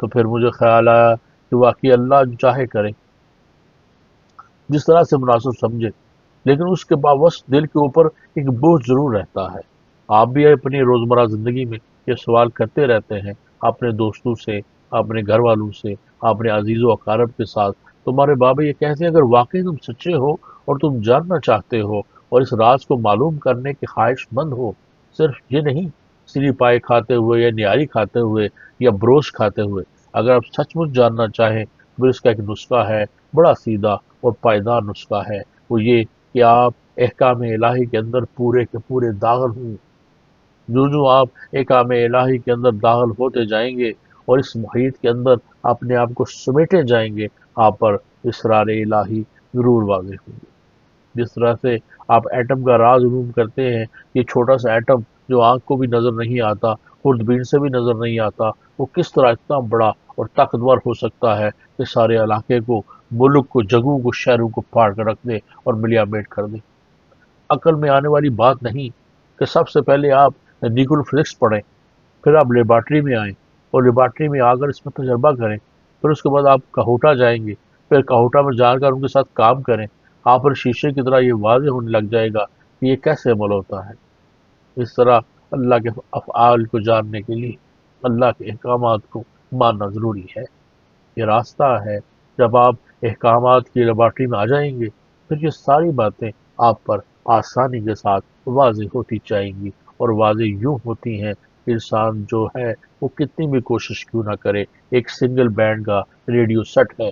تو پھر مجھے خیال آیا کہ واقعی اللہ جو چاہے کرے، جس طرح سے مناسب سمجھے، لیکن اس کے باوجود دل کے اوپر ایک بوجھ ضرور رہتا ہے۔ آپ بھی اپنی روزمرہ زندگی میں یہ سوال کرتے رہتے ہیں، اپنے دوستوں سے، اپنے گھر والوں سے، اپنے عزیز و اقارب کے ساتھ۔ تمہارے بابا یہ کہتے ہیں اگر واقعی تم سچے ہو اور تم جاننا چاہتے ہو اور اس راز کو معلوم کرنے کے خواہش مند ہو، صرف یہ نہیں سری پائے کھاتے ہوئے یا نیاری کھاتے ہوئے یا بروش کھاتے ہوئے، اگر آپ سچ مچ جاننا چاہیں تو اس کا ایک نسخہ ہے، بڑا سیدھا اور پائیدار نسخہ ہے۔ وہ یہ کہ آپ احکام الہی کے اندر پورے کے پورے داخل ہوں۔ جو جو آپ احکام الہی کے اندر داخل ہوتے جائیں گے اور اس محیط کے اندر اپنے آپ کو سمیٹے جائیں گے، آپ پر اسرار الہی ضرور واضح ہوں گے۔ جس طرح سے آپ ایٹم کا راز علوم کرتے ہیں، یہ چھوٹا سا ایٹم جو آنکھ کو بھی نظر نہیں آتا، خوردبین سے بھی نظر نہیں آتا، وہ کس طرح اتنا بڑا اور طاقتور ہو سکتا ہے کہ سارے علاقے کو، ملک کو، جگہوں کو، شہروں کو پھاڑ کر رکھ دے اور ملیا میٹ کر دے۔ عقل میں آنے والی بات نہیں کہ سب سے پہلے آپ نیوکل فزکس پڑھیں، پھر آپ لیبارٹری میں آئیں اور لیبارٹری میں آ کر اس میں تجربہ کریں، پھر اس کے بعد آپ کہوٹا جائیں گے، پھر کہوٹا میں جا کر ان کے ساتھ کام کریں۔ آپ پر شیشے کی طرح یہ واضح ہونے لگ جائے گا کہ یہ کیسے عمل ہوتا ہے۔ اس طرح اللہ کے افعال کو جاننے کے لیے اللہ کے احکامات کو ماننا ضروری ہے۔ یہ راستہ ہے۔ جب آپ احکامات کی لیبارٹری میں آ جائیں گے، پھر یہ ساری باتیں آپ پر آسانی کے ساتھ واضح ہوتی جائیں گی، اور واضح یوں ہوتی ہیں کہ انسان جو ہے وہ کتنی بھی کوشش کیوں نہ کرے، ایک سنگل بینڈ کا ریڈیو سیٹ ہے،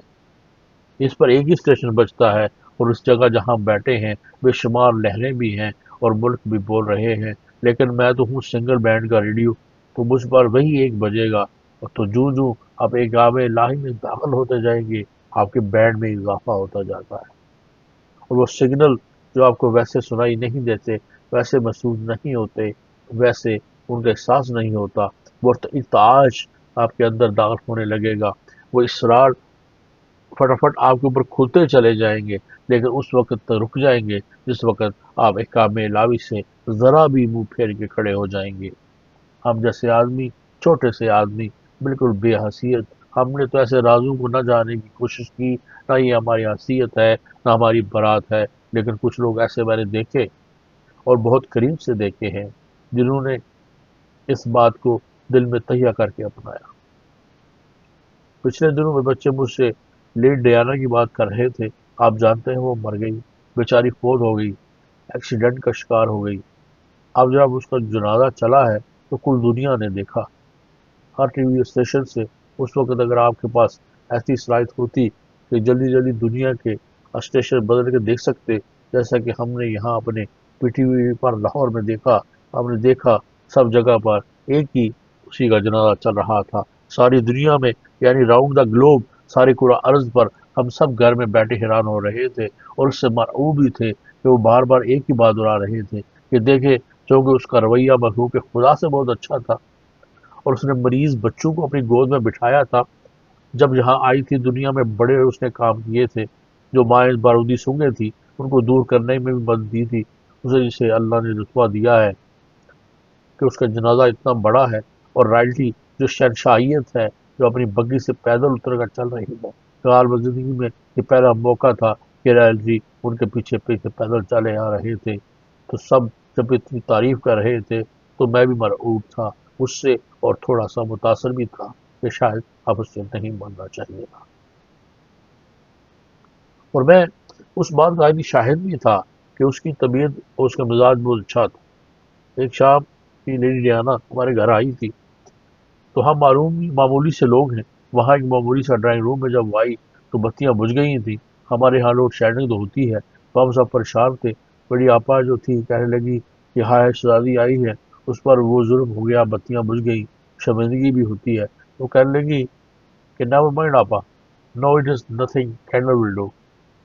اس پر ایک ہی اسٹیشن بجتا ہے، اور اس جگہ جہاں بیٹھے ہیں بے شمار لہریں بھی ہیں اور ملک بھی بول رہے ہیں، لیکن میں تو ہوں سنگل بینڈ کا ریڈیو، تو مجھ پر وہی ایک بجے گا۔ اور تو جو آپ ایک آب الہی میں داخل ہوتے جائیں گے، آپ کے بینڈ میں اضافہ ہوتا جاتا ہے، اور وہ سگنل جو آپ کو ویسے سنائی نہیں دیتے، ویسے محسوس نہیں ہوتے، ویسے ان کا احساس نہیں ہوتا، وہ ارتعاش آپ کے اندر داخل ہونے لگے گا، وہ اسرار فٹافٹ آپ کے اوپر کھلتے چلے جائیں گے، لیکن اس وقت تک رک جائیں گے جس وقت آپ احکام الہی سے ذرا بھی منہ پھیر کے کھڑے ہو جائیں گے۔ ہم جیسے آدمی، چھوٹے سے آدمی، بالکل بے حیثیت، ہم نے تو ایسے رازوں کو نہ جانے کی کوشش کی، نہ یہ ہماری حیثیت ہے، نہ ہماری برات ہے، لیکن کچھ لوگ ایسے میں نے دیکھے اور بہت قریب سے دیکھے ہیں جنہوں نے اس بات کو دل میں تہیہ کر کے اپنایا۔ پچھلے دنوں میں بچے مجھ سے لیڈی ڈیانا کی بات کر رہے تھے۔ آپ جانتے ہیں وہ مر گئی، بیچاری فوت ہو گئی، ایکسیڈنٹ کا شکار ہو گئی۔ اب جب اس کا جنازہ چلا ہے تو کل دنیا نے دیکھا، ہر ٹی وی اسٹیشن سے۔ اس وقت اگر آپ کے پاس ایسی صلاحیت ہوتی کہ جلدی جلدی دنیا کے اسٹیشن بدل کے دیکھ سکتے، جیسا کہ ہم نے یہاں اپنے پی ٹی وی پر لاہور میں دیکھا، ہم نے دیکھا سب جگہ پر ایک ہی اسی کا جنازہ چل رہا تھا، ساری دنیا میں، یعنی راؤنڈ دا گلوب، سارے کرہ ارض پر ہم سب گھر میں بیٹھے حیران ہو رہے تھے، اور اس سے مرعوب بھی تھے کہ وہ بار بار ایک ہی بات دہرا رہے تھے کہ دیکھے، چونکہ اس کا رویہ مخلوق خدا سے بہت اچھا تھا، اور اس نے مریض بچوں کو اپنی گود میں بٹھایا تھا۔ جب یہاں آئی تھی دنیا میں بڑے اس نے کام کیے تھے، جو مائیں بارودی سونگیں تھی ان کو دور کرنے میں بھی مدد دی تھی۔ اسے جسے اللہ نے رتبہ دیا ہے کہ اس کا جنازہ اتنا بڑا ہے، اور رائلٹی جو شہنشاہیت ہے جو اپنی بگی سے پیدل اتر کر چل رہی ہے، کال زندگی میں یہ پہلا موقع تھا کہ رائلٹی ان کے پیچھے پیچھے پیدل چلے آ رہے تھے، تو سب جب اتنی تعریف کر رہے تھے تو میں بھی مرعوب تھا اس سے، اور تھوڑا سا متاثر بھی تھا کہ شاید اب اس سے نہیں بننا چاہیے تھا۔ اور میں اس بات کا بھی شاہد بھی تھا کہ اس کی طبیعت اور اس کا مزاج بہت اچھا تھا۔ ایک شام کی لیڈی ڈیانا ہمارے گھر آئی تھی، تو ہم معمولی سے لوگ ہیں، وہاں ایک معمولی سا ڈرائنگ روم میں جب وہ آئی تو بتیاں بجھ گئی تھیں۔ ہمارے یہاں لوڈ شیڈنگ تو ہوتی ہے، تو ہم سب پریشان تھے۔ بڑی آپا جو تھی کہنے لگی کہ ہائے شہزادی آئی ہے، اس پر وہ ظلم ہو گیا، بتیاں بجھ گئی، شرمندگی بھی ہوتی ہے۔ تو کہنے لگی کہ نیور مائنڈ آپا، no it is nothing, candle will do,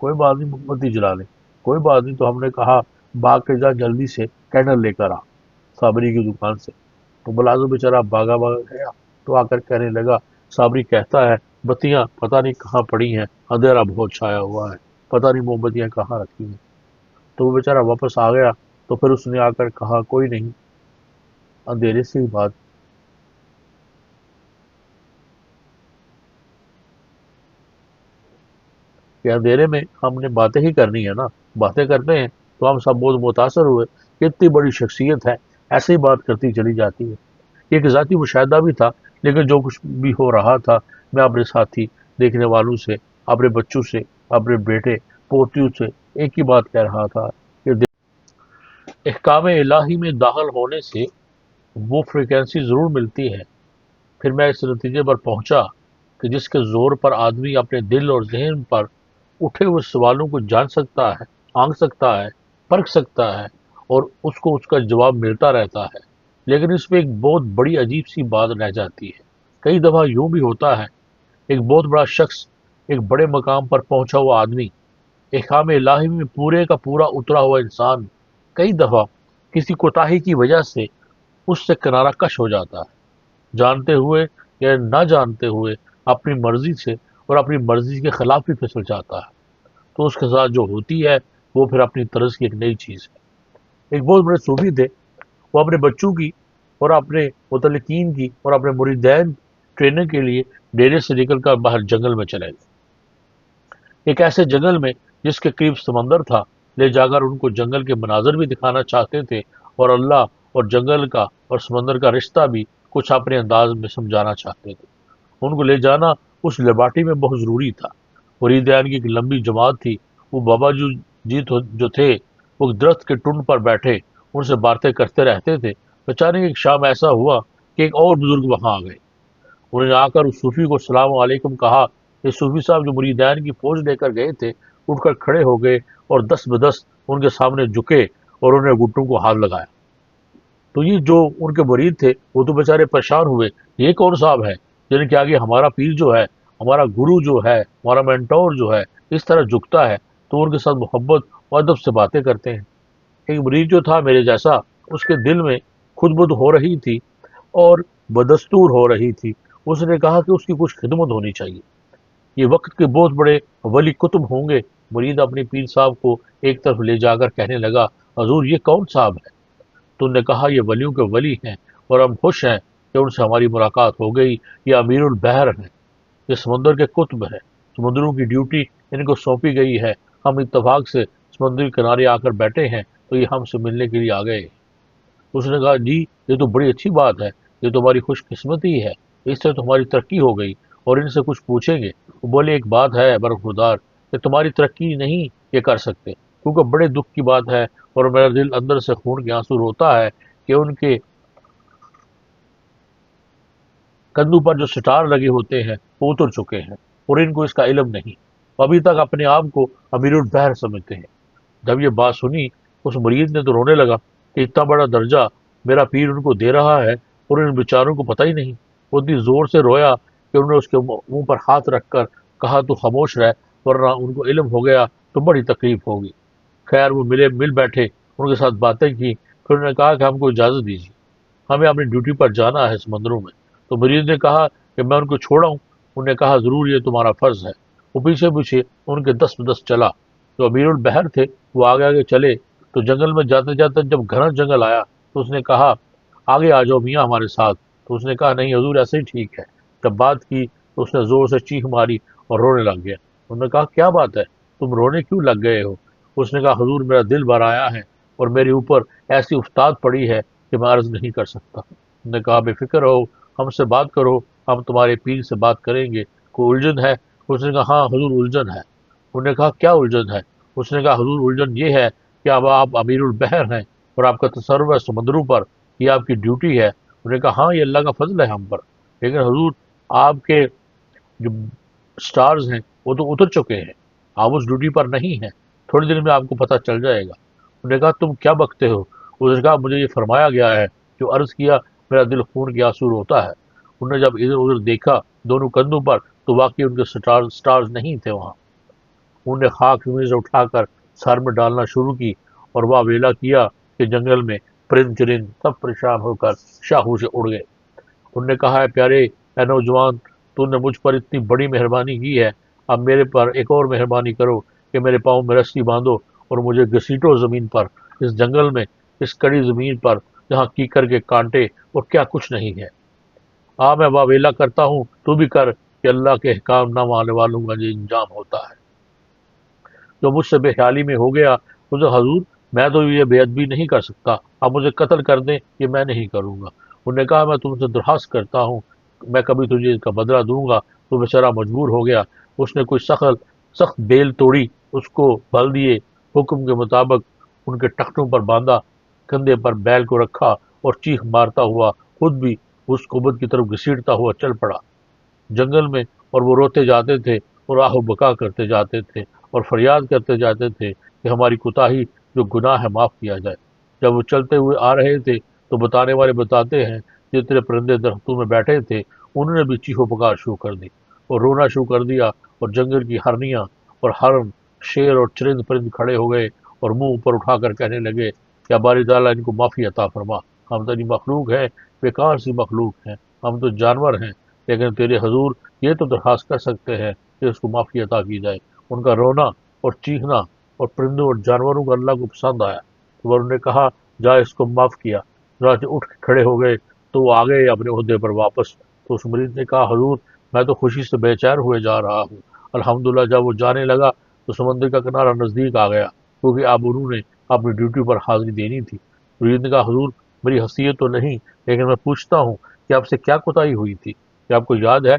کوئی بات نہیں، موم بتی جلا لیں، کوئی بات نہیں۔ تو ہم نے کہا بھاگ کے جا جلدی سے کینڈل لے کر آ صابری کی دکان سے۔ تو ملازم بیچارہ بھاگا بھاگا گیا، تو آ کر کہنے لگا صابری کہتا ہے بتیاں پتہ نہیں کہاں پڑی ہیں، اندھیرا بہت چھایا ہوا ہے، پتہ نہیں موم بتیاں کہاں رکھی ہیں۔ تو وہ بیچارہ واپس آ گیا، تو پھر اس نے آ کر کہا کوئی نہیں، اندھیرے سے ہی بات کہ اندھیرے میں ہم نے باتیں ہی کرنی ہے نا، باتیں کرتے ہیں تو ہم سب بہت متاثر ہوئے کہ اتنی بڑی شخصیت ہے، ایسے ہی بات کرتی چلی جاتی ہے۔ یہ ایک ذاتی مشاہدہ بھی تھا، لیکن جو کچھ بھی ہو رہا تھا میں اپنے ساتھی دیکھنے والوں سے، اپنے بچوں سے، اپنے بیٹے پوتیوں سے ایک ہی بات کہہ رہا تھا کہ احکام الہی میں داخل ہونے سے وہ فریکوینسی ضرور ملتی ہے۔ پھر میں اس نتیجے پر پہنچا کہ جس کے زور پر آدمی اپنے دل اور ذہن پر اٹھے ہوئے سوالوں کو جان سکتا ہے، آنک سکتا ہے، پرکھ سکتا ہے، اور اس کو اس کا جواب ملتا رہتا ہے، لیکن اس میں ایک بہت بڑی عجیب سی بات رہ جاتی ہے۔ کئی دفعہ یوں بھی ہوتا ہے، ایک بہت بڑا شخص، ایک بڑے مقام پر پہنچا ہوا آدمی، احکام الہی میں پورے کا پورا اترا ہوا انسان، کئی دفعہ کسی کوتاہی کی وجہ سے اس سے کنارہ کش ہو جاتا ہے، جانتے ہوئے یا نہ جانتے ہوئے، اپنی مرضی سے اور اپنی مرضی کے خلاف بھی پھسل جاتا ہے۔ تو اس کے ساتھ جو ہوتی ہے وہ پھر اپنی طرز کی ایک نئی چیز ہے۔ ایک بہت بڑے صوفی تھے، وہ اپنے بچوں کی اور اپنے متعلقین کی اور اپنے مریدین ٹریننگ کے لیے ڈیرے سے نکل کر باہر جنگل میں چلے گئے، ایک ایسے جنگل میں جس کے قریب سمندر تھا۔ لے جا کر ان کو جنگل کے مناظر بھی دکھانا چاہتے تھے، اور اللہ اور جنگل کا اور سمندر کا رشتہ بھی کچھ اپنے انداز میں سمجھانا چاہتے تھے۔ ان کو لے جانا اس لیبارٹری میں بہت ضروری تھا۔ مریدان کی ایک لمبی جماعت تھی، وہ بابا جو تھے وہ ایک درخت کے ٹنڈ پر بیٹھے ان سے باتیں کرتے رہتے تھے۔ اچانک ایک شام ایسا ہوا کہ ایک اور بزرگ وہاں آ گئے۔ انہوں نے آ کر اس صوفی کو السلام علیکم کہا۔ یہ صوفی صاحب جو مریدان کی فوج لے کر گئے تھے اٹھ کر کھڑے ہو گئے اور دست بدست ان کے سامنے جھکے اور انہوں نے گھٹنوں کو ہاتھ لگایا۔ تو یہ جو ان کے مرید تھے وہ تو بیچارے پریشان ہوئے، یہ کون صاحب ہے جن کے آگے ہمارا پیر جو ہے، ہمارا گرو جو ہے، ہمارا مینٹور جو ہے اس طرح جھکتا ہے، تو ان کے ساتھ محبت و ادب سے باتیں کرتے ہیں۔ ایک مریض جو تھا میرے جیسا، اس کے دل میں خود بد ہو رہی تھی اور بدستور ہو رہی تھی۔ اس نے کہا کہ اس کی کچھ خدمت ہونی چاہیے، یہ وقت کے بہت بڑے ولی کتب ہوں گے۔ مرید اپنے پیر صاحب کو ایک طرف لے جا کر کہنے لگا، حضور یہ کون صاحب ہے؟ تو انہوں نے کہا یہ ولیوں کے ولی ہیں، اور ہم خوش ہیں کہ ان سے ہماری ملاقات ہو گئی۔ یہ امیر البحر ہیں، یہ سمندر کے قطب ہیں، سمندروں کی ڈیوٹی ان کو سونپی گئی ہے۔ ہم اتفاق سے سمندری کنارے آ کر بیٹھے ہیں تو یہ ہم سے ملنے کے لیے آ گئے۔ اس نے کہا جی یہ تو بڑی اچھی بات ہے، یہ تو ہماری خوش قسمتی ہے، اس سے تو ہماری ترقی ہو گئی، اور ان سے کچھ پوچھیں گے۔ وہ بولے ایک بات ہے برخوردار کہ تمہاری ترقی نہیں یہ کر سکتے، کیونکہ بڑے دکھ کی بات ہے، اور میرا دل اندر سے خون کے آنسو روتا ہے کہ ان کے کندھوں پر جو سٹار لگے ہوتے ہیں وہ اتر چکے ہیں، اور ان کو اس کا علم نہیں، ابھی تک اپنے آپ کو امیر البحر سمجھتے ہیں۔ جب یہ بات سنی اس مرید نے تو رونے لگا کہ اتنا بڑا درجہ میرا پیر ان کو دے رہا ہے اور ان بیچاروں کو پتہ ہی نہیں۔ وہ اتنی زور سے رویا کہ انہوں نے اس کے منہ پر ہاتھ رکھ کر کہا تو خاموش رہ، ورنہ ان کو علم ہو گیا تو بڑی تکلیف ہوگی۔ خیر وہ مل بیٹھے، ان کے ساتھ باتیں کی، پھر انہوں نے کہا کہ ہم کو اجازت دیجیے، ہمیں اپنی ڈیوٹی پر جانا ہے سمندروں میں۔ تو مریض نے کہا کہ میں ان کو چھوڑاؤں؟ انہوں نے کہا ضرور، یہ تمہارا فرض ہے۔ وہ پیچھے پیچھے ان کے دست بدست چلا۔ جو امیر البحر تھے وہ آگے آگے چلے، تو جنگل میں جاتے جاتے جب گھنا جنگل آیا تو اس نے کہا آگے آ جاؤ میاں ہمارے ساتھ۔ تو اس نے کہا نہیں حضور ایسے ہی ٹھیک ہے۔ جب بات کی تو اس نے زور سے چیخ ماری اور رونے لگ گیا۔ انہوں نے کہا کیا بات ہے، تم رونے کیوں لگ گئے ہو؟ اس نے کہا حضور میرا دل بھر آیا ہے اور میرے اوپر ایسی افتاد پڑی ہے کہ میں عرض نہیں کر سکتا۔ انہوں نے کہا بے فکر ہو، ہم سے بات کرو، ہم تمہارے پیر سے بات کریں گے، کوئی الجھن ہے؟ اس نے کہا ہاں حضور الجھن ہے۔ انہوں نے کہا کیا الجھن ہے؟ اس نے کہا حضور الجھن یہ ہے کہ اب آپ امیر البحر ہیں اور آپ کا تصرف ہے سمندروں پر، یہ آپ کی ڈیوٹی ہے۔ انہوں نے کہا ہاں یہ اللہ کا فضل ہے ہم پر، لیکن حضور آپ کے جو سٹارز ہیں وہ تو اتر چکے ہیں، آپ اس ڈیوٹی پر نہیں ہیں، تھوڑے دن میں آپ کو پتہ چل جائے گا۔ انہوں نے کہا تم کیا بکتے ہو؟ اس نے کہا مجھے یہ فرمایا گیا ہے، جو عرض کیا میرا دل خون کے آنسو روتا ہے۔ انہوں نے جب ادھر ادھر دیکھا دونوں کندھوں پر تو واقعی ان کے سٹارز نہیں تھے وہاں۔ انہوں نے خاک زمین سے اٹھا کر سر میں ڈالنا شروع کی اور واہ ویلا کیا کہ جنگل میں پرند چرند سب پریشان ہو کر شاہوں سے اڑ گئے۔ انہوں نے کہا ہے پیارے، اے نوجوان، تو نے مجھ پر اتنی بڑی مہربانی کی ہے، اب میرے پر ایک اور مہربانی کرو کہ میرے پاؤں میں رسی باندھو اور مجھے گھسیٹو زمین پر، اس جنگل میں، اس کڑی زمین پر جہاں کیکر کے کانٹے اور کیا کچھ نہیں ہے۔ میں واویلا کرتا ہوں، تو بھی کر کہ اللہ کے احکام نہ ماننے والوں کا یہ انجام ہوتا ہے۔ جو مجھ سے بے خیالی میں ہو گیا اسے حضور میں تو یہ بے ادبی نہیں کر سکتا، آپ مجھے قتل کر دیں یہ میں نہیں کروں گا۔ انہوں نے کہا میں تم سے درخواست کرتا ہوں، میں کبھی تجھے اس کا بدلہ دوں گا۔ تو بیچارہ مجبور ہو گیا، اس نے کوئی سخت بیل توڑی، اس کو بل دیے، حکم کے مطابق ان کے ٹخنوں پر باندھا، کندھے پر بیل کو رکھا اور چیخ مارتا ہوا خود بھی اس قبر کی طرف گھسیٹتا ہوا چل پڑا جنگل میں۔ اور وہ روتے جاتے تھے اور آہ و بکا کرتے جاتے تھے اور فریاد کرتے جاتے تھے کہ ہماری کوتاہی جو گناہ ہے معاف کیا جائے۔ جب وہ چلتے ہوئے آ رہے تھے تو بتانے والے بتاتے ہیں جتنے پرندے درختوں میں بیٹھے تھے انہوں نے بھی چیخو پکار شروع کر دی اور رونا شروع کر دیا، اور جنگل کی ہرنیاں اور ہرن، شیر اور چرند پرند کھڑے ہو گئے اور منہ اوپر اٹھا کر کہنے لگے کیا باری تعالیٰ ان کو معافی عطا فرما، ہم تو نہیں مخلوق ہیں، بیکار سی مخلوق ہیں، ہم تو جانور ہیں، لیکن تیرے حضور یہ تو درخواست کر سکتے ہیں کہ اس کو معافی عطا کی جائے۔ ان کا رونا اور چیخنا اور پرندوں اور جانوروں کو اللہ کو پسند آیا تو انہوں نے کہا جا اس کو معاف کیا۔ چنانچہ اٹھ کے کھڑے ہو گئے تو وہ آ گئے اپنے عہدے پر واپس۔ تو اس مریض نے کہا حضور میں تو خوشی سے بے چین ہوئے جا رہا ہوں۔ الحمدللہ جب وہ جانے لگا تو سمندر کا کنارہ نزدیک آ گیا، کیونکہ اب انہوں نے اپنی ڈیوٹی پر حاضری دینی تھی۔ مریض نے کہا حضور میری حیثیت تو نہیں، لیکن میں پوچھتا ہوں کہ آپ سے کیا کوتاہی ہوئی تھی، کیا آپ کو یاد ہے؟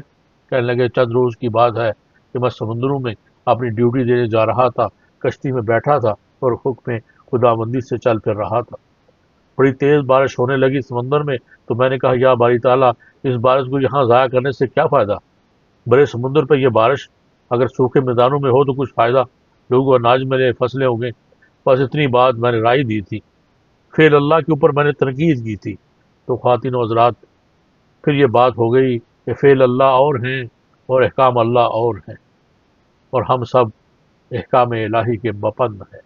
کہنے لگے چند روز کی بات ہے کہ میں سمندروں میں اپنی ڈیوٹی دینے جا رہا تھا، کشتی میں بیٹھا تھا اور حکم خداوندی سے چل پھر رہا تھا۔ بڑی تیز بارش ہونے لگی سمندر میں، تو میں نے کہا یا باری تعالیٰ اس بارش کو یہاں ضائع کرنے سے کیا فائدہ، بڑے سمندر پہ یہ بارش اگر سوکھے میدانوں میں ہو تو کچھ فائدہ، لوگوں اناج ملے، فصلیں اگیں، بس اتنی بات میں نے رائے دی تھی، فعل اللہ کے اوپر میں نے تنقید کی تھی۔ تو خواتین و حضرات پھر یہ بات ہو گئی کہ فعل اللہ اور ہیں اور احکام اللہ اور ہیں، اور ہم سب احکام الہی کے پابند ہیں،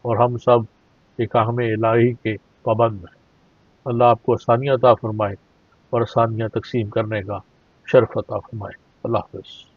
اور ہم سب احکام الہی کے پابند ہیں۔ اللہ آپ کو آسانیاں عطا فرمائے اور آسانیاں تقسیم کرنے کا شرف عطا فرمائے۔ اللہ حافظ۔